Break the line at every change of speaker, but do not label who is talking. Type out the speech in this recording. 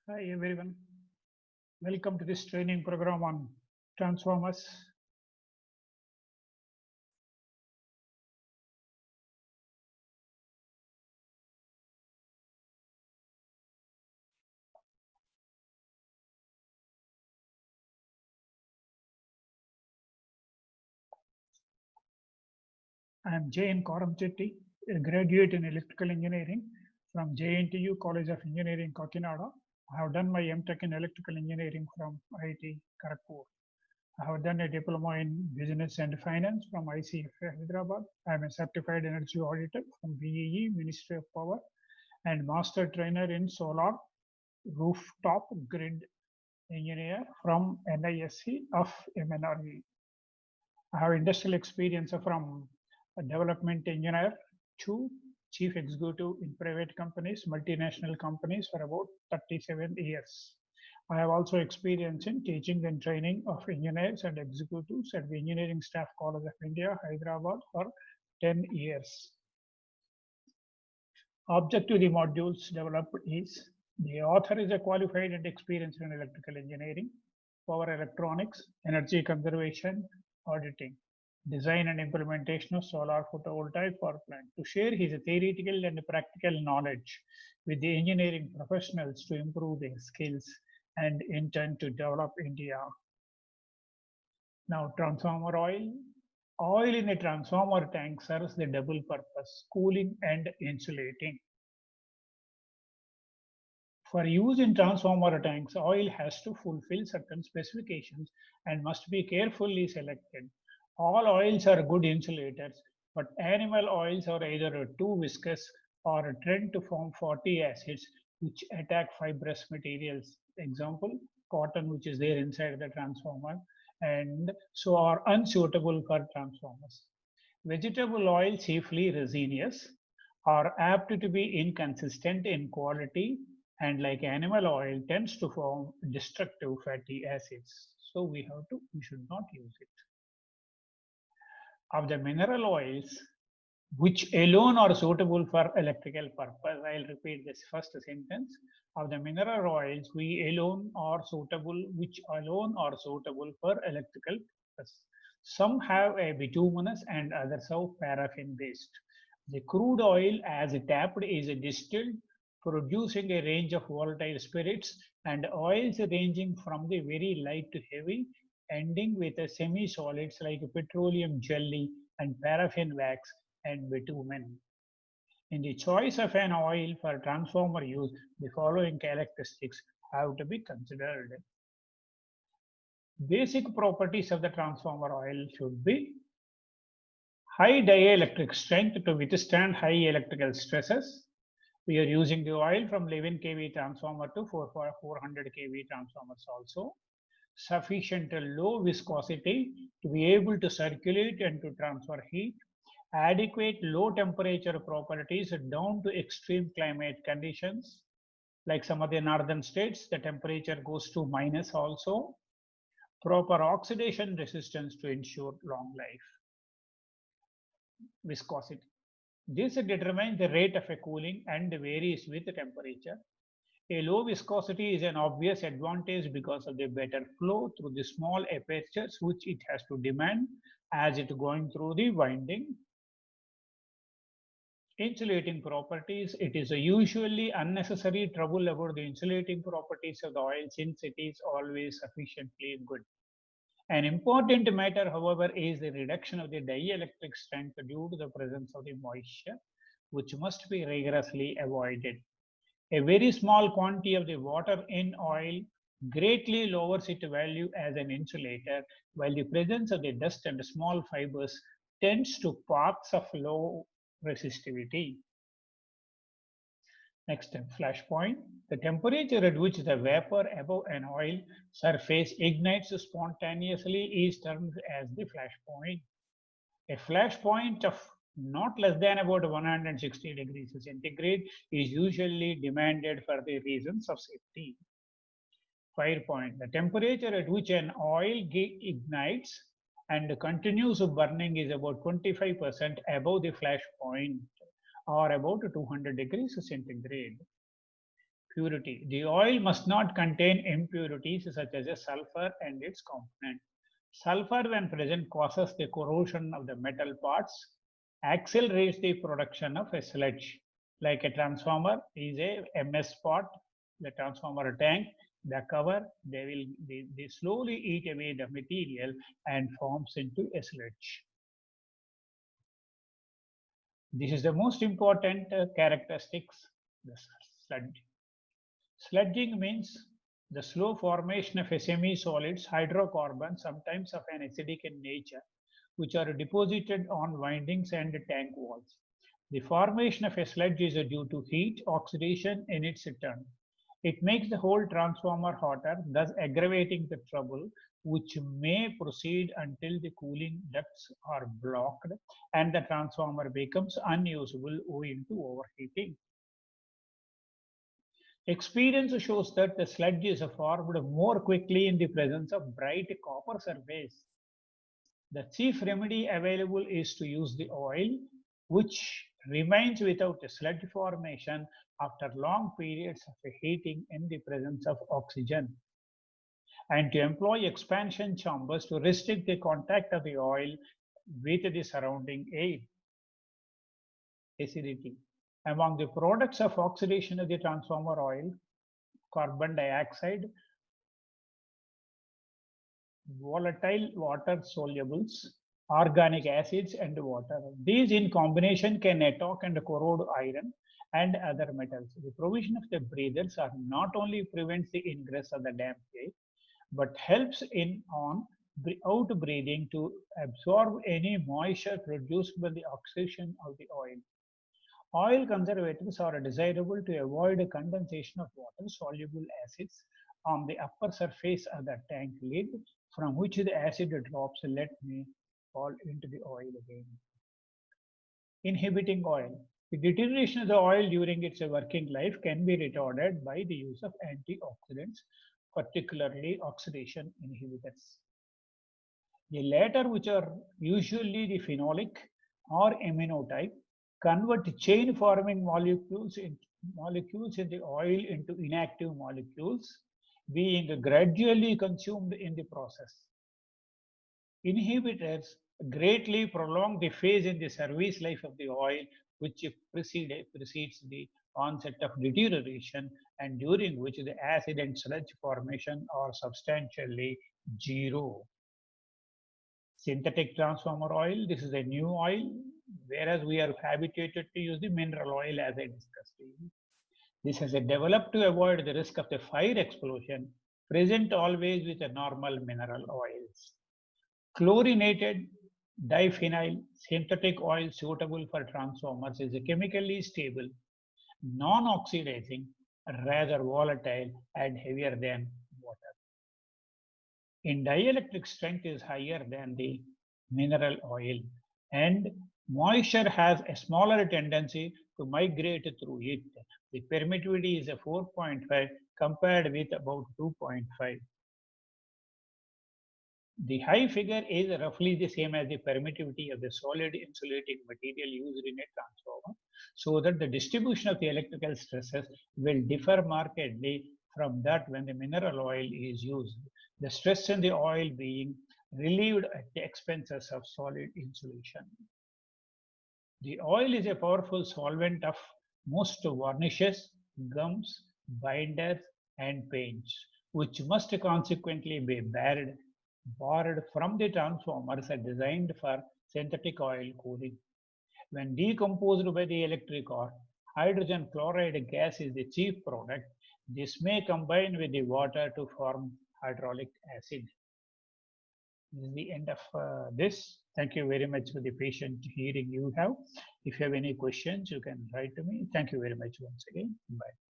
Hi everyone, welcome to this training program on transformers. I am J. N. Koramchetti, a graduate in electrical engineering from JNTU College of Engineering, Kakinada. I have done my MTech in electrical engineering from IIT Kharagpur. I have done a diploma in business and finance from ICF Hyderabad. I am a certified energy auditor from BEE, Ministry of Power, and master trainer in solar rooftop grid engineer from NISC of MNRE. I have industrial experience from a development engineer to chief executive in private companies, multinational companies for about 37 years. I have also experience in teaching and training of engineers and executives at the Engineering Staff College of India, Hyderabad for 10 years. Objective of the modules developed is the author is a qualified and experienced in electrical engineering, power electronics, energy conservation, auditing, design and implementation of solar photovoltaic power plant to share his theoretical and practical knowledge with the engineering professionals to improve their skills and intent to develop India. Now, transformer oil. Oil in a transformer tank serves the double purpose, cooling and insulating. For use in transformer tanks, oil has to fulfill certain specifications and must be carefully selected. All oils are good insulators, but animal oils are either too viscous or tend to form fatty acids which attack fibrous materials. Example, cotton, which is there inside the transformer, and so are unsuitable for transformers. Vegetable oil, chiefly resinous, are apt to be inconsistent in quality and like animal oil tends to form destructive fatty acids. So we should not use it. Of the mineral oils, which alone are suitable for electrical purpose. I'll repeat this first sentence. Of the mineral oils, which alone are suitable for electrical purpose. Some have a bituminous and others have paraffin based. The crude oil as tapped is distilled, producing a range of volatile spirits and oils ranging from the very light to heavy, ending with semi-solids like petroleum jelly and paraffin wax and bitumen. In the choice of an oil for transformer use, the following characteristics have to be considered. Basic properties of the transformer oil should be high dielectric strength to withstand high electrical stresses. We are using the oil from 11 kV transformer to 400 kV transformers also. Sufficient low viscosity to be able to circulate and to transfer heat. Adequate low temperature properties down to extreme climate conditions. Like some of the northern states, the temperature goes to minus also. Proper oxidation resistance to ensure long life. Viscosity. This determines the rate of a cooling and varies with the temperature. A low viscosity is an obvious advantage because of the better flow through the small apertures which it has to demand as it going through the winding. Insulating properties, it is usually unnecessary trouble about the insulating properties of the oil since it is always sufficiently good. An important matter, however, is the reduction of the dielectric strength due to the presence of the moisture, which must be rigorously avoided. A very small quantity of the water in oil greatly lowers its value as an insulator, while the presence of the dust and small fibers tends to paths of low resistivity. Next, flash point. The temperature at which the vapor above an oil surface ignites spontaneously is termed as the flash point. A flash point of not less than about 160 degrees centigrade is usually demanded for the reasons of safety. Fire point. The temperature at which an oil ignites and continues burning is about 25% above the flash point or about 200 degrees centigrade. Purity. The oil must not contain impurities such as a sulfur and its component. Sulfur, when present, causes the corrosion of the metal parts, accelerates the production of a sludge. Like a transformer is a MS pot, the transformer tank, the cover, they slowly eat away the material and forms into a sludge. This is the most important characteristics, the sludge. Sludging means the slow formation of a semi-solids, hydrocarbons, sometimes of an acidic in nature, which are deposited on windings and tank walls. The formation of a sludge is due to heat oxidation in its turn. It makes the whole transformer hotter, thus aggravating the trouble, which may proceed until the cooling ducts are blocked and the transformer becomes unusable owing to overheating. Experience shows that the sludge is formed more quickly in the presence of bright copper surface. The chief remedy available is to use the oil, which remains without a sludge formation after long periods of heating in the presence of oxygen, and to employ expansion chambers to restrict the contact of the oil with the surrounding air. Acidity. Among the products of oxidation of the transformer oil, carbon dioxide, volatile water solubles, organic acids, and water. These in combination can attack and corrode iron and other metals. The provision of the breathers are not only prevents the ingress of the damp air, but helps in on out breathing to absorb any moisture produced by the oxidation of the oil. Oil conservatives are desirable to avoid condensation of water-soluble acids on the upper surface of the tank lid, from which the acid drops may fall into the oil again. Inhibiting oil. The deterioration of the oil during its working life can be retarded by the use of antioxidants, particularly oxidation inhibitors. The latter, which are usually the phenolic or amino type, convert chain forming molecules in the oil into inactive molecules, being gradually consumed in the process. Inhibitors greatly prolong the phase in the service life of the oil, which precedes the onset of deterioration, and during which the acid and sludge formation are substantially zero. Synthetic transformer oil, this is a new oil, whereas we are habituated to use the mineral oil as I discussed. This has developed to avoid the risk of the fire explosion present always with the normal mineral oils. Chlorinated diphenyl synthetic oil suitable for transformers is chemically stable, non-oxidizing, rather volatile and heavier than water. In dielectric strength is higher than the mineral oil, and moisture has a smaller tendency to migrate through it. The permittivity is a 4.5 compared with about 2.5. The high figure is roughly the same as the permittivity of the solid insulating material used in a transformer, so that the distribution of the electrical stresses will differ markedly from that when the mineral oil is used, the stress in the oil being relieved at the expenses of solid insulation. The oil is a powerful solvent of most varnishes, gums, binders, and paints, which must consequently be borrowed from the transformers designed for synthetic oil cooling. When decomposed by the electric arc, hydrogen chloride gas is the chief product. This may combine with the water to form hydraulic acid. This is the end of this. Thank you very much for the patient hearing you have. If you have any questions, you can write to me. Thank you very much once again. Bye.